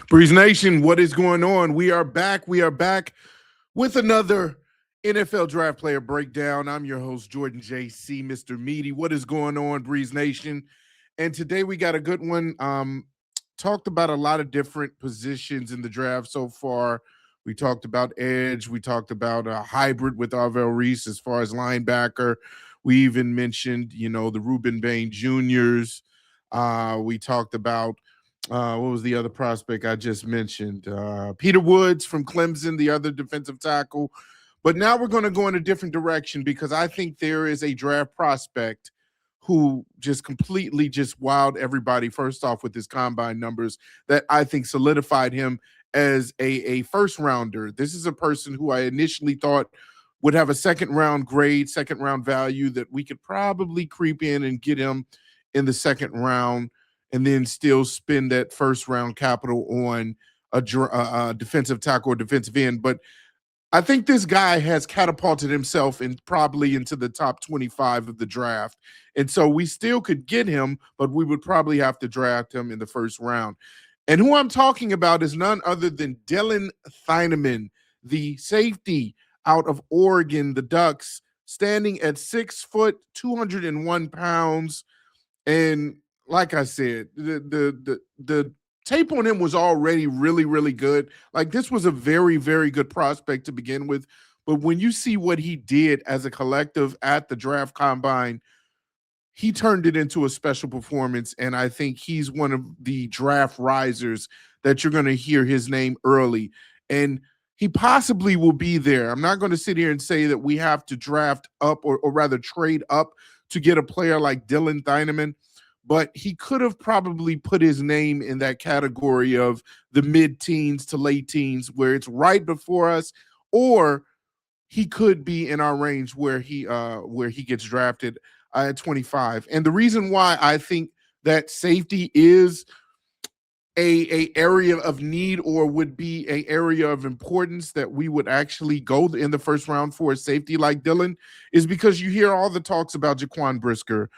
Breeze Nation, what is going on? We are back. We are back with another NFL draft player breakdown. I'm your host, Jordan JC, Mr. Meaty. What is going on, Breeze Nation? And today we got a good one. Talked about a lot of different positions in the draft so far. We talked about edge. We talked about a hybrid with Arvell Reese as far as linebacker. We even mentioned, the Reuben Bain Juniors. We talked about what was the other prospect I just mentioned? Peter Woods from Clemson, the other defensive tackle. But now we're going to go in a different direction because I think there is a draft prospect who just completely just wowed everybody, first off, with his combine numbers that I think solidified him as a first rounder. This is a person who I initially thought would have a second round grade, second round value, that we could probably creep in and get him in the second round and then still spend that first round capital on a defensive tackle or defensive end. But I think this guy has catapulted himself probably into the top 25 of the draft. And so we still could get him, but we would probably have to draft him in the first round. And who I'm talking about is none other than Dylan Thieneman, the safety out of Oregon, the Ducks, standing at 6 foot, 201 pounds. And like I said, the tape on him was already really, really good. Like, this was a very, very good prospect to begin with. But when you see what he did as a collective at the draft combine, he turned it into a special performance. And I think he's one of the draft risers that you're going to hear his name early. And he possibly will be there. I'm not going to sit here and say that we have to draft up or rather trade up to get a player like Dylan Thieneman, but he could have probably put his name in that category of the mid-teens to late teens where it's right before us, or he could be in our range where he gets drafted at 25. And the reason why I think that safety is a area of need or would be a area of importance that we would actually go in the first round for a safety like Dylan is because you hear all the talks about Jaquan Brisker.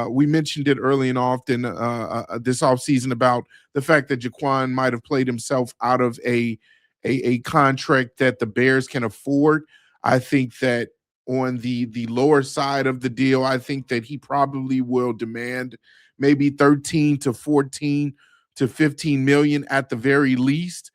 We mentioned it early and often this offseason about the fact that Jaquan might have played himself out of a contract that the Bears can afford. I think that on the lower side of the deal, I think that he probably will demand maybe 13 to 14 to 15 million at the very least.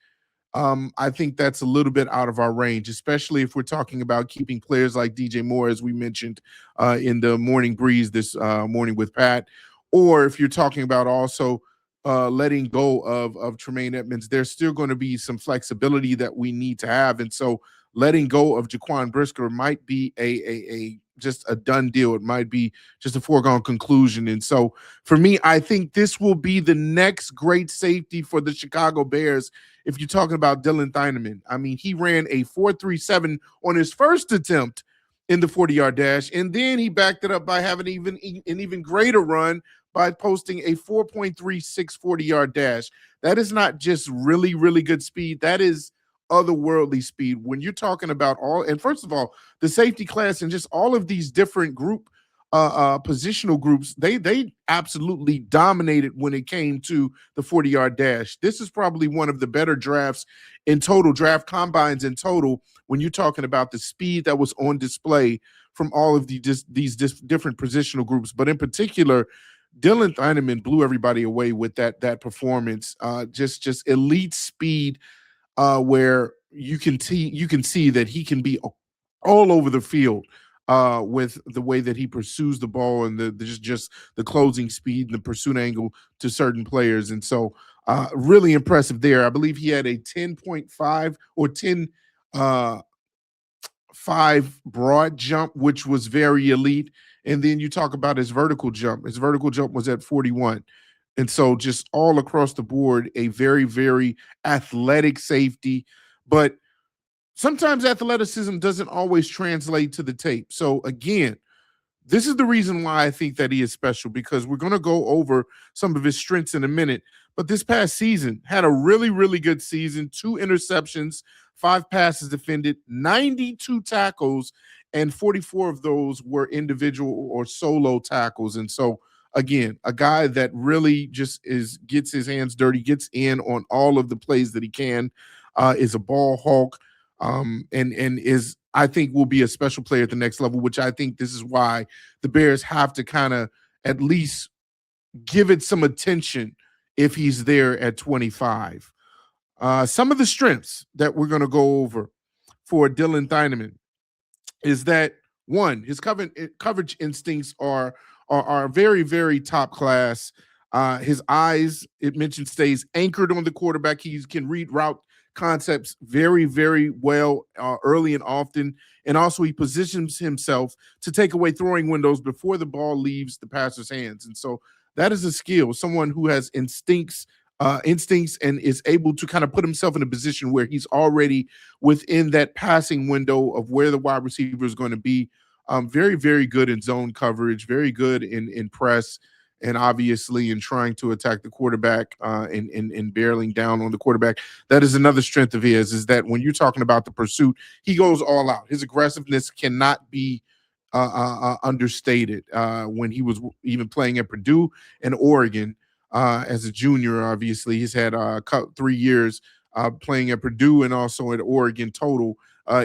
I think that's a little bit out of our range, especially if we're talking about keeping players like DJ Moore, as we mentioned in the Morning Breeze this morning with Pat, or if you're talking about also letting go of Tremaine Edmonds. There's still going to be some flexibility that we need to have, and so letting go of Jaquan Brisker might be a just a done deal. It might be just a foregone conclusion. And so for me, I think this will be the next great safety for the Chicago Bears. If you're talking about Dylan Thieneman, I mean, he ran a 4.37 on his first attempt in the 40-yard dash, and then he backed it up by having an even greater run by posting a 4.36 40-yard dash. That is not just really, really good speed. That is otherworldly speed. When you're talking about and first of all, the safety class and just all of these different positional groups, they absolutely dominated when it came to the 40-yard dash. This is probably one of the better drafts in total, draft combines in total, when you're talking about the speed that was on display from all of these different positional groups. But in particular, Dylan Thieneman blew everybody away with that performance. Just elite speed, where you can see that he can be all over the field with the way that he pursues the ball and just the closing speed and the pursuit angle to certain players. And so really impressive there. I believe he had a 10.5 or 10.5 broad jump, which was very elite. And then you talk about his vertical jump. His vertical jump was at 41. And so just all across the board, a very, very athletic safety. But sometimes athleticism doesn't always translate to the tape. So again, this is the reason why I think that he is special, because we're going to go over some of his strengths in a minute. But this past season had a really, really good season. 2 interceptions, 5 passes defended, 92 tackles, and 44 of those were individual or solo tackles. And so again, a guy that really just gets his hands dirty, gets in on all of the plays that he can, is a ball hawk, and is, I think, will be a special player at the next level. Which I think this is why the Bears have to kind of at least give it some attention if he's there at 25. Some of the strengths that we're going to go over for Dylan Thineman is that, one, his coverage instincts are very, very top class. His eyes, it mentioned, stays anchored on the quarterback. He can read route concepts very, very well, early and often. And also, he positions himself to take away throwing windows before the ball leaves the passer's hands. And so that is a skill. Someone who has instincts and is able to kind of put himself in a position where he's already within that passing window of where the wide receiver is going to be. Very, very good in zone coverage, very good in press, and obviously in trying to attack the quarterback, and barreling down on the quarterback. That is another strength of his, is that when you're talking about the pursuit, he goes all out. His aggressiveness cannot be understated. When he was even playing at Purdue and Oregon, as a junior, obviously he's had 3 years playing at Purdue and also at Oregon total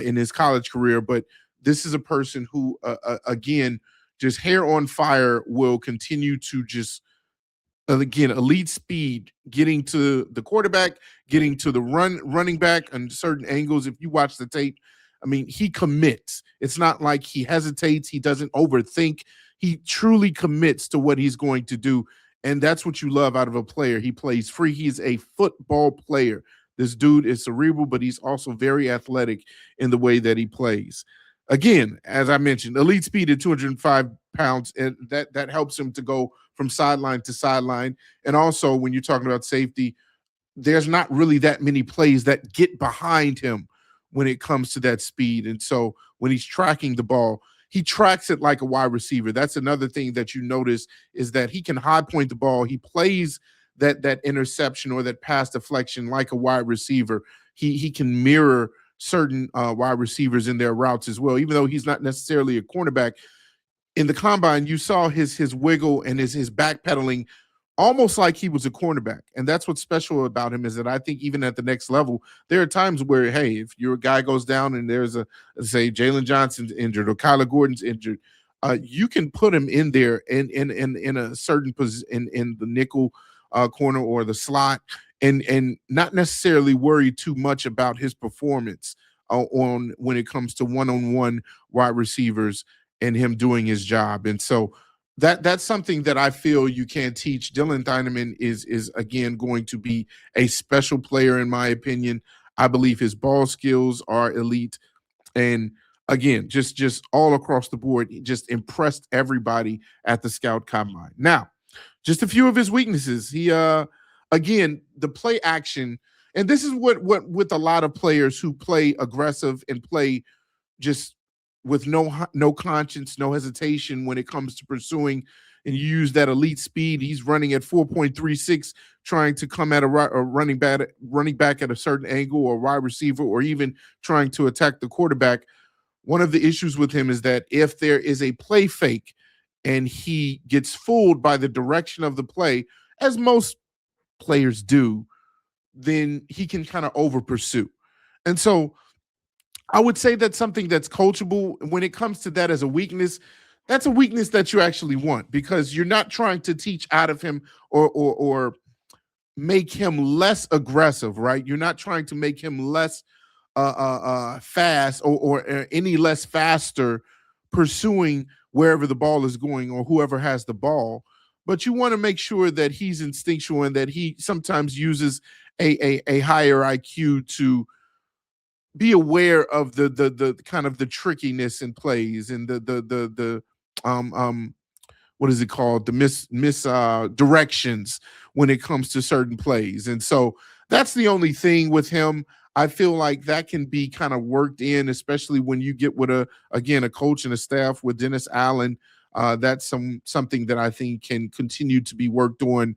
in his college career. But this is a person who, again, just hair on fire, will continue to just, again, elite speed, getting to the quarterback, getting to the running back on certain angles. If you watch the tape, I mean, he commits. It's not like he hesitates. He doesn't overthink. He truly commits to what he's going to do. And that's what you love out of a player. He plays free. He's a football player. This dude is cerebral, but he's also very athletic in the way that he plays. Again, as I mentioned, elite speed at 205 pounds, and that helps him to go from sideline to sideline. And also, when you're talking about safety, there's not really that many plays that get behind him when it comes to that speed. And so when he's tracking the ball, he tracks it like a wide receiver. That's another thing that you notice, is that he can high point the ball. He plays that interception or that pass deflection like a wide receiver. He can mirror certain wide receivers in their routes as well, even though he's not necessarily a cornerback. In the combine, you saw his wiggle and his backpedaling almost like he was a cornerback. And that's what's special about him, is that I think even at the next level, there are times where, hey, if your guy goes down and there's say Jalen Johnson's injured or Kyler Gordon's injured, you can put him in there in a certain position in the nickel corner or the slot, and not necessarily worry too much about his performance on when it comes to one-on-one wide receivers and him doing his job. And so that's something that I feel you can teach. Dylan Thineman is again going to be a special player in my opinion. I believe his ball skills are elite, and again, just all across the board, he just impressed everybody at the scout combine. Now, just a few of his weaknesses. He again, the play action, and this is what with a lot of players who play aggressive and play just with no conscience, no hesitation when it comes to pursuing, and you use that elite speed. He's running at 4.36, trying to come at a running back at a certain angle, or wide receiver, or even trying to attack the quarterback. One of the issues with him is that if there is a play fake and he gets fooled by the direction of the play, as most players do, then he can kind of over pursue. And so I would say that's something that's coachable. When it comes to that as a weakness, that's a weakness that you actually want, because you're not trying to teach out of him or make him less aggressive, right? You're not trying to make him less fast or any less faster pursuing wherever the ball is going or whoever has the ball. But you want to make sure that he's instinctual and that he sometimes uses a higher IQ to be aware of the kind of the trickiness in plays and the what is it called, the miss directions when it comes to certain plays. And so that's the only thing with him. I feel like that can be kind of worked in, especially when you get with a coach and a staff with Dennis Allen. That's something that I think can continue to be worked on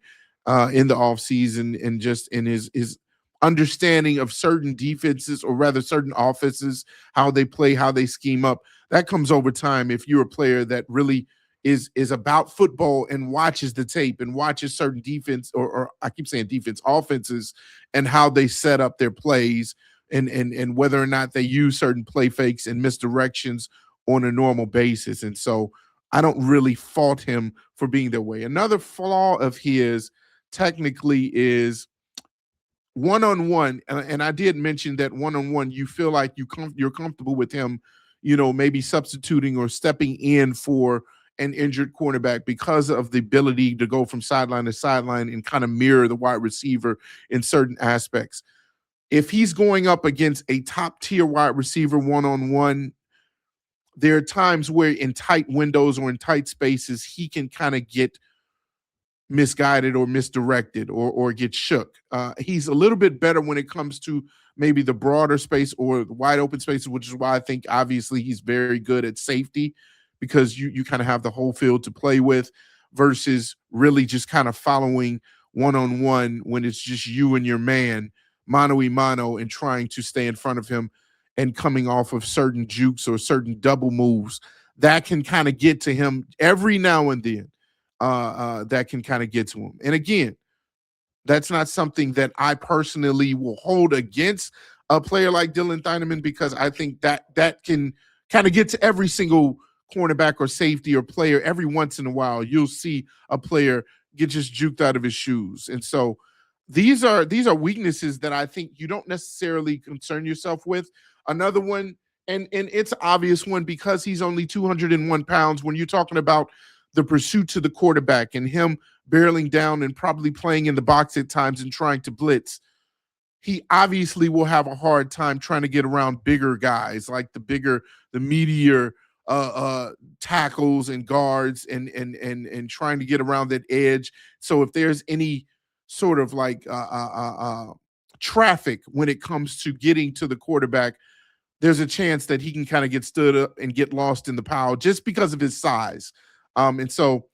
in the offseason, and just in his understanding of certain defenses, or rather certain offenses, how they play, how they scheme up. That comes over time if you're a player that really is about football and watches the tape and watches certain defense or I keep saying defense offenses and how they set up their plays and whether or not they use certain play fakes and misdirections on a normal basis. And so I don't really fault him for being that way. Another flaw of his technically is one-on-one, and I did mention that one-on-one you feel like you're comfortable with him, maybe substituting or stepping in for an injured cornerback because of the ability to go from sideline to sideline and kind of mirror the wide receiver in certain aspects. If he's going up against a top tier wide receiver one-on-one, there are times where in tight windows or in tight spaces he can kind of get misguided or misdirected or get shook. He's a little bit better when it comes to maybe the broader space or the wide open spaces, which is why I think obviously he's very good at safety because you kind of have the whole field to play with versus really just kind of following one-on-one when it's just you and your man, mano-y-mano, and trying to stay in front of him and coming off of certain jukes or certain double moves that can kind of get to him every now and then. That can kind of get to him. And again, that's not something that I personally will hold against a player like Dylan Thieneman because I think that can kind of get to every single cornerback or safety or player. Every once in a while, you'll see a player get just juked out of his shoes. And so these are weaknesses that I think you don't necessarily concern yourself with. Another one, and it's an obvious one because he's only 201 pounds. When you're talking about the pursuit to the quarterback and him barreling down and probably playing in the box at times and trying to blitz, he obviously will have a hard time trying to get around bigger guys like the meatier tackles and guards and trying to get around that edge. So if there's any sort of like traffic when it comes to getting to the quarterback, there's a chance that he can kind of get stood up and get lost in the pile just because of his size. And so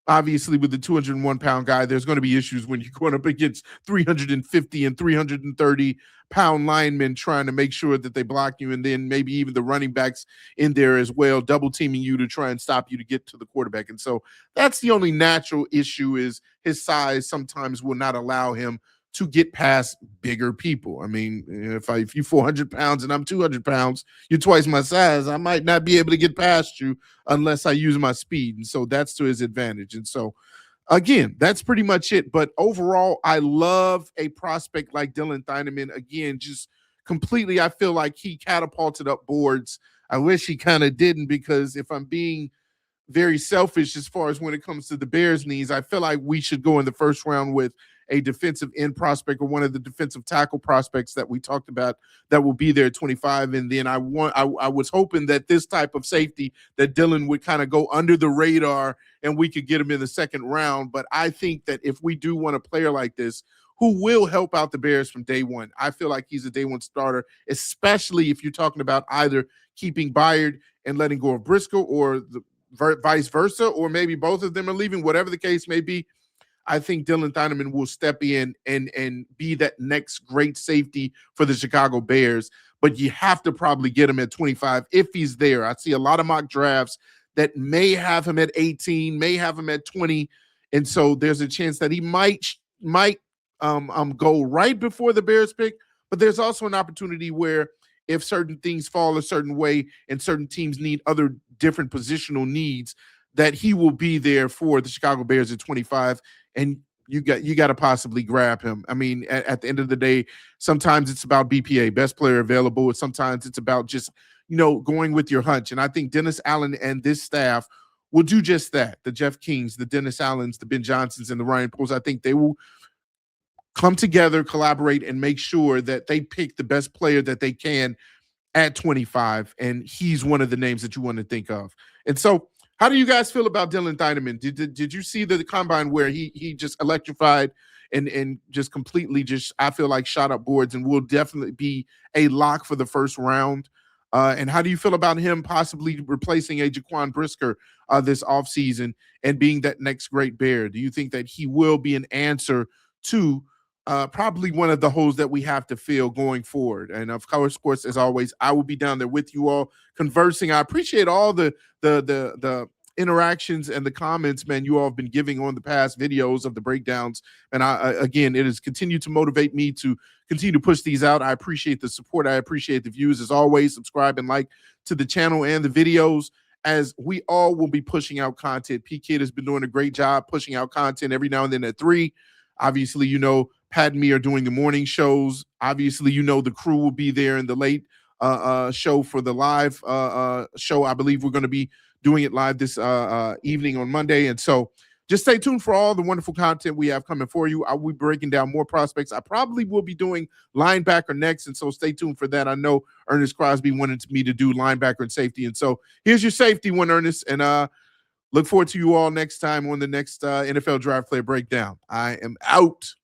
obviously with the 201-pound guy, there's going to be issues when you're going up against 350 and 330-pound linemen trying to make sure that they block you, and then maybe even the running backs in there as well, double teaming you to try and stop you to get to the quarterback. And so that's the only natural issue is his size sometimes will not allow him to get past bigger people. I mean, if you're 400 pounds and I'm 200 pounds, you're twice my size, I might not be able to get past you unless I use my speed. And so that's to his advantage. And so, again, that's pretty much it. But overall, I love a prospect like Dylan Thieneman. Again, just completely, I feel like he catapulted up boards. I wish he kind of didn't because if I'm being very selfish as far as when it comes to the Bears' needs, I feel like we should go in the first round with a defensive end prospect or one of the defensive tackle prospects that we talked about that will be there at 25. And then I was hoping that this type of safety that Dylan would kind of go under the radar and we could get him in the second round. But I think that if we do want a player like this who will help out the Bears from day one, I feel like he's a day one starter, especially if you're talking about either keeping Byard and letting go of Briscoe or the vice versa, or maybe both of them are leaving, whatever the case may be. I think Dylan Thieneman will step in and be that next great safety for the Chicago Bears. But you have to probably get him at 25 if he's there. I see a lot of mock drafts that may have him at 18, may have him at 20. And so there's a chance that he might go right before the Bears pick. But there's also an opportunity where if certain things fall a certain way and certain teams need other different positional needs, that he will be there for the Chicago Bears at 25. And you got to possibly grab him. I mean, at the end of the day, sometimes it's about BPA, best player available. Sometimes it's about just, going with your hunch. And I think Dennis Allen and this staff will do just that. The Jeff Kings, the Dennis Allens, the Ben Johnsons, and the Ryan Pools, I think they will come together, collaborate, and make sure that they pick the best player that they can at 25. And he's one of the names that you want to think of. And so, how do you guys feel about Dylan Thieneman? Did you see the combine where he just electrified and just completely I feel like shot up boards and will definitely be a lock for the first round? And how do you feel about him possibly replacing a Jaquan Brisker this offseason and being that next great Bear? Do you think that he will be an answer to probably one of the holes that we have to fill going forward? And of course, as always, I will be down there with you all conversing. I appreciate all the interactions and the comments, man, you all have been giving on the past videos of the breakdowns. And again, it has continued to motivate me to continue to push these out. I appreciate the support. I appreciate the views. As always, subscribe and like to the channel and the videos, as we all will be pushing out content. P Kid has been doing a great job pushing out content every now and then at 3. Obviously, Pat and me are doing the morning shows. Obviously, the crew will be there in the late show for the live show. I believe we're going to be doing it live this evening on Monday. And so just stay tuned for all the wonderful content we have coming for you. I will be breaking down more prospects. I probably will be doing linebacker next, and so stay tuned for that. I know Ernest Crosby wanted me to do linebacker and safety, and so here's your safety one, Ernest, and look forward to you all next time on the next NFL Draft Player Breakdown. I am out.